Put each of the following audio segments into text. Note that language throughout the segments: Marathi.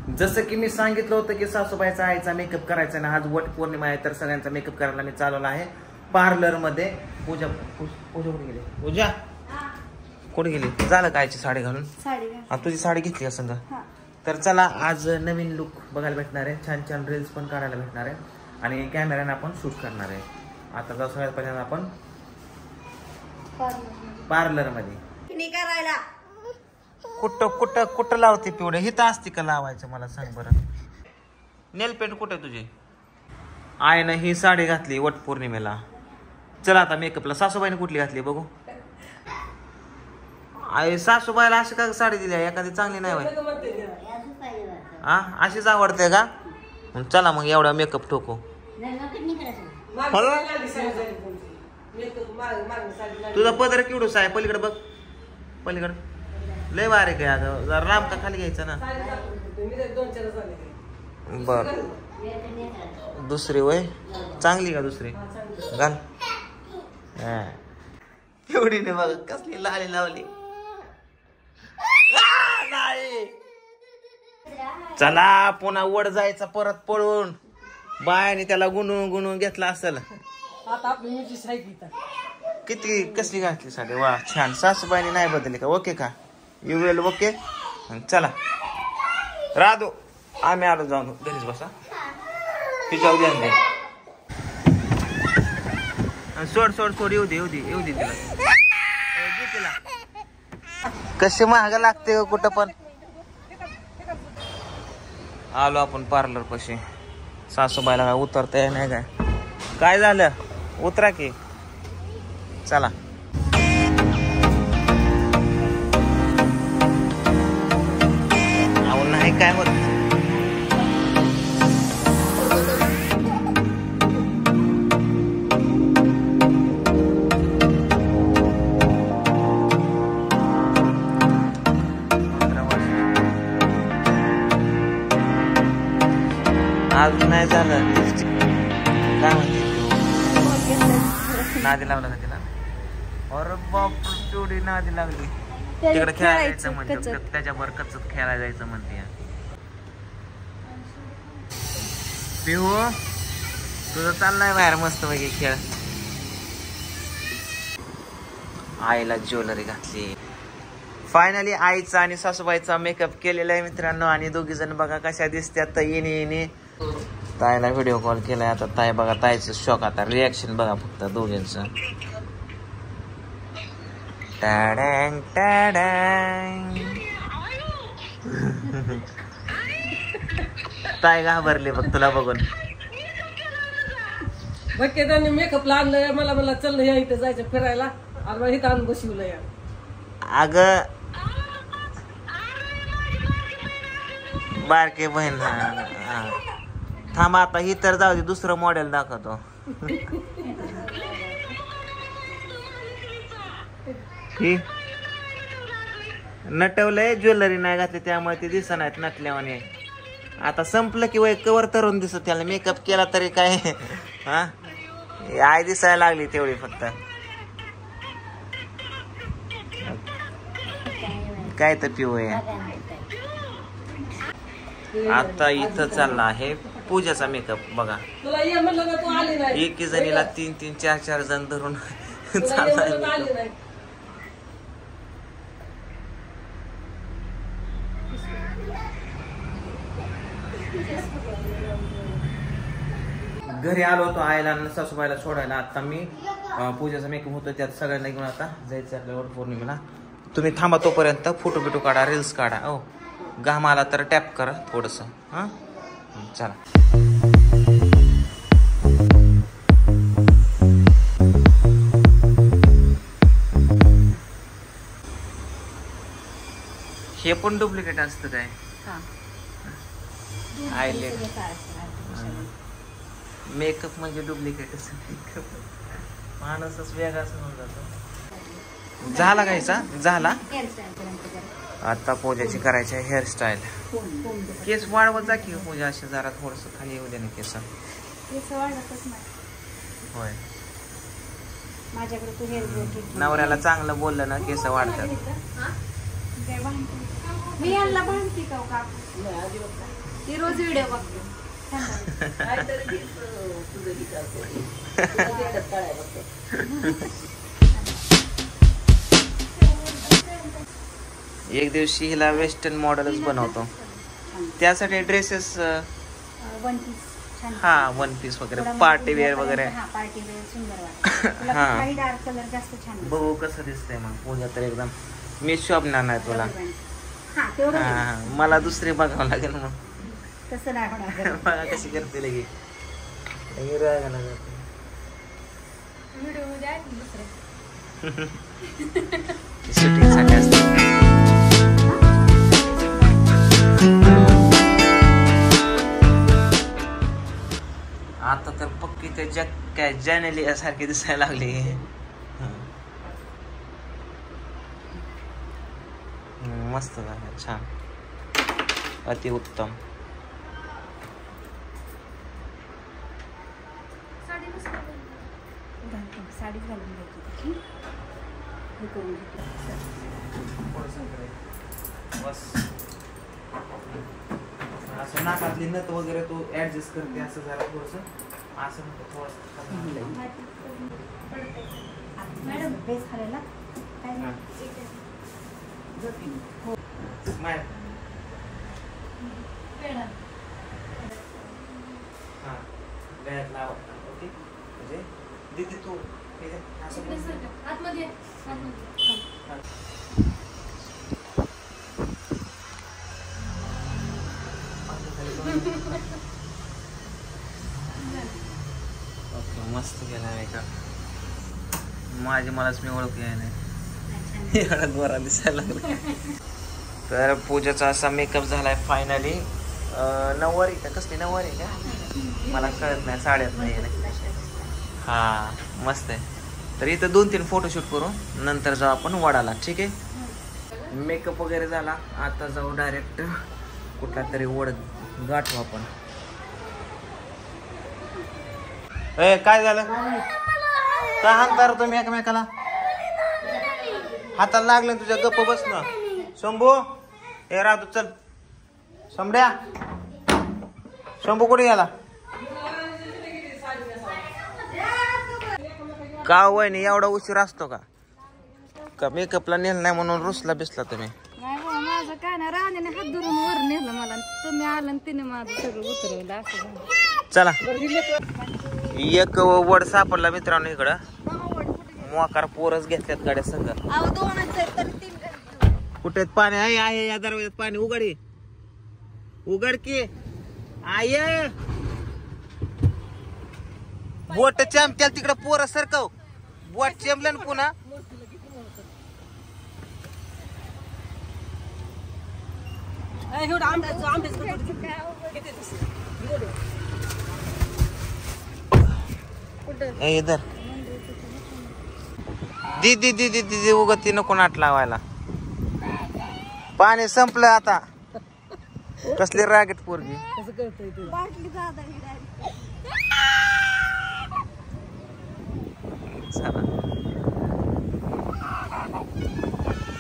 जसं की मी सांगितलं होतं की सासूबाईचा आईचा मेकअप करायचा ना, आज वट पौर्णिमा आहे तर सगळ्यांचा मेकअप करायला मी चालवला आहे पार्लर मध्ये. पूजा पूजा कुठे गेली? पूजा कुठे गेली? झालं कायची साडी घालून? तुझी साडी घेतली का संग? तर चला आज नवीन लुक बघायला भेटणार आहे, छान छान रील्स पण काढायला भेटणार आहे आणि कॅमेऱ्याने आपण शूट करणार आहे. आता जाऊ सगळ्यात पहिल्यांदा आपण पार्लर मध्ये करायला. कुठं कुठं कुठं लावते पिवडे? हिथं असते का लावायचं मला सांग बरं. नेल पेंट कुठे तुझी? आईनं ही साडी घातली वट पौर्णिमेला. चला आता मेकअपला. सासूबाईने कुठली घातली बघू? आई सासूबाईला अशी का साडी दिली? एखादी चांगली नाही बाई. हा अशीच आवडते का? चला मग एवढा मेकअप ठोको. तुझा पदर केवढूसा आहे? पलीकडे बघ, पलीकडे लय वारे काय. अगं जरा राम का खाली घ्यायचं ना. बर दुसरी वय चांगली का? दुसरी घाल. एवढी नाही बघ कसली लाली लावली. चला पुन्हा वर जायचा परत पळून. बायाने त्याला गुणवून गुणवून घेतला असेल. किती कसली घातली साडी? वा छान. सासूबाईने नाही बदलली का? ओके का? You well okay. चला राधू आम्ही आलो जाऊन. घरीच बसा. तिच्यावर ध्यान दे. सोड सोड सोड. येऊ दे येऊ दे येऊ दे तिला. कसे महाग लागते कुठं पण. आलो आपण पार्लर पाशी. सासूबाईला काय उतरता येत नाही काय? काय झालं? उतरा की. चला अहो नाही काय होत. आज नाही झालं. काय म्हणते नादी लावला का तिला? अरे बाप तेवढी नादी लागली. तिकडे खेळायला जायचं म्हणते. त्याच्यावर कचत खेळायला जायचं म्हणते. पिहू तुझं चाललाय बाहेर मस्त पैकी खेळ. आईला ज्वेलरी घातली. फायनली आईचा आणि सासूबाईचा मेकअप केलेला आहे मित्रांनो. आणि दोघी जण बघा कशा दिसतात. येणे येणे ताईला व्हिडिओ कॉल केलाय. आता ताई बघा ताईचं शॉक. आता रिॲक्शन बघा फक्त दोघींचं. टाडॅंग टाडॅंग. ताई घाबरली बघ तुला बघून. त्यांनी मेकअप आणलंय मला. मला चल या इथे जायचं फिरायला. आणि मग इथं आणून बसवलं या. अग बारके बहीण थांबा आता. ही तर जाऊ दे दुसरं मॉडेल दाखवतो. ही नटवलंय ज्वेलरी नाही घातली त्यामुळे ते दिसत नाहीत नटल्यावाने. आता संपलं की वय कवर तरुण दिसत. त्याला मेकअप केला तरी काय हा आय दिसायला लागली तेवढी फक्त. काय तर पिवळे. आता इथं चालला आहे पूजाचा मेकअप बघा. एकी जणीला 3-3 4-4 जण धरून चाललाय. घरी आलो होतो आईला आणि सासूबाईला सोडायला. आता मी पूजाचा मेकअप होतो त्यात सगळ्यांना घेऊन आता जायचं आपल्या वट पौर्णिमेला. तुम्ही थांबा तोपर्यंत फोटो बिटो काढा, रील्स काढा. ओ घाम आला तर टॅप करा थोडस. हा चला. हे पण डुप्लिकेट असतं काय? आयलाइनर मेकअप म्हणजे डुप्लिकेटच. माणूसच वेगळाच होऊन जातो. झाला कायचा? झाला. आता पूजाची करायची हेअरस्टाईल. केस वाढवत जा की पूजा. असे जरा थोडस खाली येऊ दे ना केस. होय नवऱ्याला चांगलं बोललं ना केस वाढतात. मी यांना भांडती का काकू? ती रोज व्हिडिओ बघते. एक दिवशी हिला वेस्टर्न मॉडेलच बनवतो. त्यासाठी ड्रेसेस वन पीस छान. हा वन पीस वगैरे पार्टी वेअर वगैरे. हा पार्टी वेअर सुंदर वाटतं. हा. काही डार्क कलर जास्त छान दिसतो. बघू कसं दिसतंय मग. पूजा तर एकदम मी शोभणार नाही तुला. हा तेवढं हा मला दुसरी बघावं लागेल मग. तसं नाही होणार. बघा कशी करते लगे. रागाला जाते. व्हिडिओ मध्ये आहे दुसरे. शूटिंग साठी असते. आता तर पक्की ते जग काय जॅनेली सारखी दिसायला लागली. मस्त झालं छान अति उत्तम. साडीच घालून द्यायची त्याची. हे करून घेते. बस असं नाकातली नथ वगैरे तू ऍडजस्ट करते असं जरा थोडस असं थोडस. मॅडम बेस खायला काय नाही. हो. स्माइल. हा गळ्यात लावा. ओके म्हणजे दीदी तू असं आतमध्ये ओके मस्त केला आहे का. माझी मलाच मी ओळख नाही एवढा गोरा दिसायला लागला. तर पूजाचा असा मेकअप झालाय फायनली. नऊवारी का कसली नऊवारी का मला कळत नाही. साड्यात नाही हा मस्त आहे. तर इथं 2-3 फोटोशूट करू नंतर जाऊ आपण वडाला. ठीक आहे. मेकअप वगैरे झाला. आता जाऊ डायरेक्ट कुठला तरी वड गाठू आपण. ए काय झालं काय हाणतार तुम्ही एकमेकाला. हाताला लागलं तुझ्या. गप्प बस ना शंभू. ए राहतो चल. शंभ्या शंभू कुठे गेला. का वहिनी एवढा उशीर असतो का मेकअपला नेलं नाही म्हणून रुसला बिसला तुम्ही. नाही बाबा माझं काय नाही. राणीने हात धरून वर नेलं मला. तुम्ही आला आणि तिने माझं सगळं उतरवलं असं झालं. चला एक वड सापडला मित्रांनो इकडं. मोकार पोरच घेतल्यात गाड्या संघ. कुठे पाणी आहे या दरवाज्यात. पाणी उघडी उघड की आय. बोट चमक्याला तिकडं पोर सरकव. बोट चेंबलं ना पुन्हा. इधर दीदी दीदी दीदी उगती नको नाट लावायला. पाणी संपलं आता. कसली रागेट पोरगी.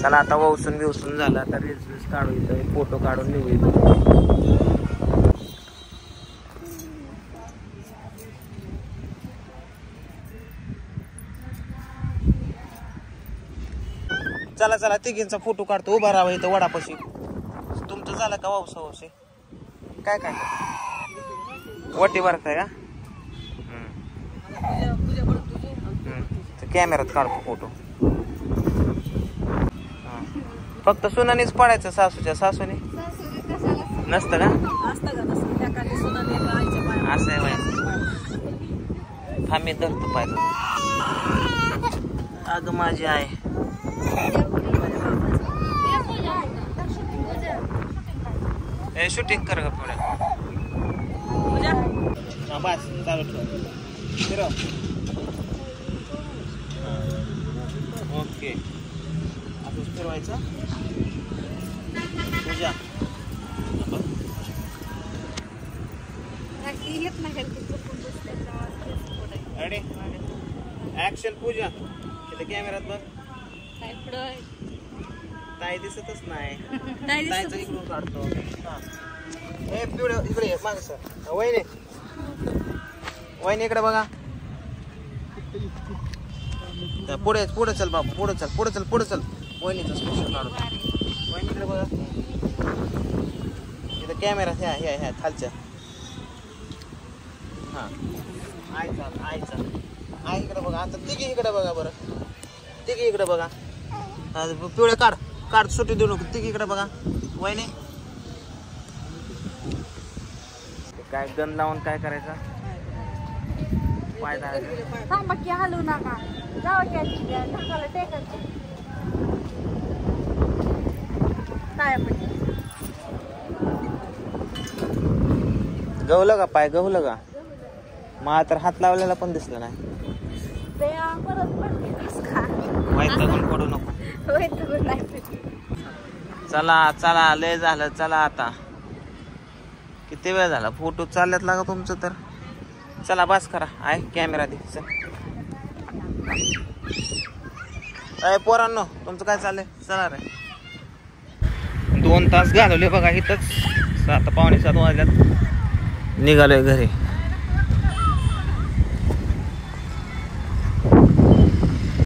चला आता वसून बिवसून झालं. आता रील्स काढू इथं फोटो काढून निघू इथं. चला चला तिघींचा फोटो काढतो. उभा राहा इथं वडापाशी. तुमचं झालं का वावसा वावसे काय काय वटी भरताय का. कॅमेऱ्यात काढतो फोटो. फक्त सुनानीच पडायचं. सासूच्या सासूने नसतं का. असं आहे थांबी धरतो पाहिजे. अगं माझी आहे. शूटिंग कर का थोड्या. बस चालू ठेव. फिरव. ओके असंच फिरवायचं. पूजा रेडी ऍक्शन. पूजा तिथे कॅमेऱ्यात बघ. ताई दिसतच नाही नाही दिसत. ताईचं इकडून काढतो हा. ए पिवळे इकडे ये मागे सर वहिनी वहिनी इकडे बघा पुढे पुढे चल बाबा पुढे चल पुढे चल पुढे चल वहिनीचं स्पेशल काढू वहिनी इकडे बघा इथं कॅमेरा ह्या ह्या ह्या खालच्या हा आईचा आईचा आई इकडे बघा आता तिघी इकडे बघा बरं तिघी इकडे बघा पिवळे काढ काढ सुट्टी देऊ नको तिघी इकडे बघा वहिनी काय गन लावून काय करायचं पाय दाबायचं. थांबा की हलवू नका जावा की आधी ढकाला टेकायचं काय पण गवलं का पाय गवलं का मला तर हात लावलेला पण दिसला नाही ते परत पडते कसं का माहित पण पडू नको होय तर नाही चला चला लय झालं चला आता किती वेळ झाला फोटो चालल्यात लागा तुमचं तर चला बस करा आहे कॅमेरा दे चल पोरांनो तुमचं काय चाललंय चला रे 2 तास घालवले बघा इथंच 7:15 वाजल्यात निघालोय घरी